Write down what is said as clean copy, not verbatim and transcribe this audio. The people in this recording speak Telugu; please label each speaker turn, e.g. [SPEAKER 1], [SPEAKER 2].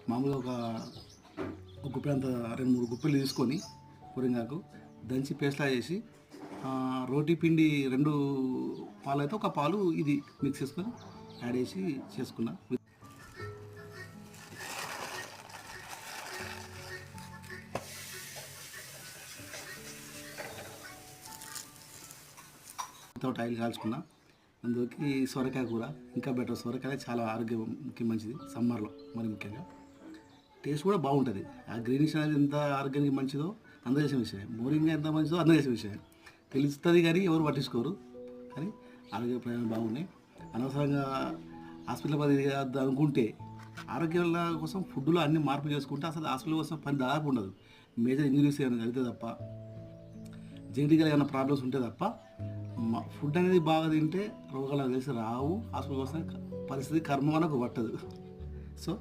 [SPEAKER 1] మామూలుగా ఒక గుప్పెడంత 2-3 గుప్పెలు తీసుకొని మురింగాకు దంచి పేస్ట్లా చేసి రోటీ పిండి 2 పాలు అయితే ఒక పాలు ఇది మిక్స్ చేసుకొని యాడ్ చేసి చేసుకున్నా. వితౌట్ ఆయిల్ కాల్చుకున్నా. అందులోకి సొరకాయ కూర ఇంకా బెటర్. సొరకాయ చాలా ఆరోగ్యానికి మంచిది సమ్మర్లో, మరి ముఖ్యంగా టేస్ట్ కూడా బాగుంటుంది. ఆ గ్రీనిష్ అనేది ఎంత ఆరోగ్యానికి మంచిదో అందరూ చేసే విషయం, మోరింగా ఎంత మంచిదో అందరూ చేసే విషయం. తెలుస్తుంది కానీ ఎవరు పట్టించుకోరు, కానీ ఆరోగ్య ప్రయోజనాలు బాగున్నాయి. అనవసరంగా హాస్పిటల్ పని అనుకుంటే ఆరోగ్యం కోసం ఫుడ్లో అన్ని మార్పులు చేసుకుంటే అసలు హాస్పిటల్ కోసం పని దాదాపు ఉండదు. మేజర్ ఇంజరీస్ ఏమైనా కలిగితే తప్ప, జెనెటిక్గా ఏమైనా ప్రాబ్లమ్స్ ఉంటే తప్ప ఫుడ్ అనేది బాగా తింటే రోగాలు తెలిసి రావు. హాస్పిటల్ కోసం పరిస్థితి కర్మ మనకు పట్టదు. సో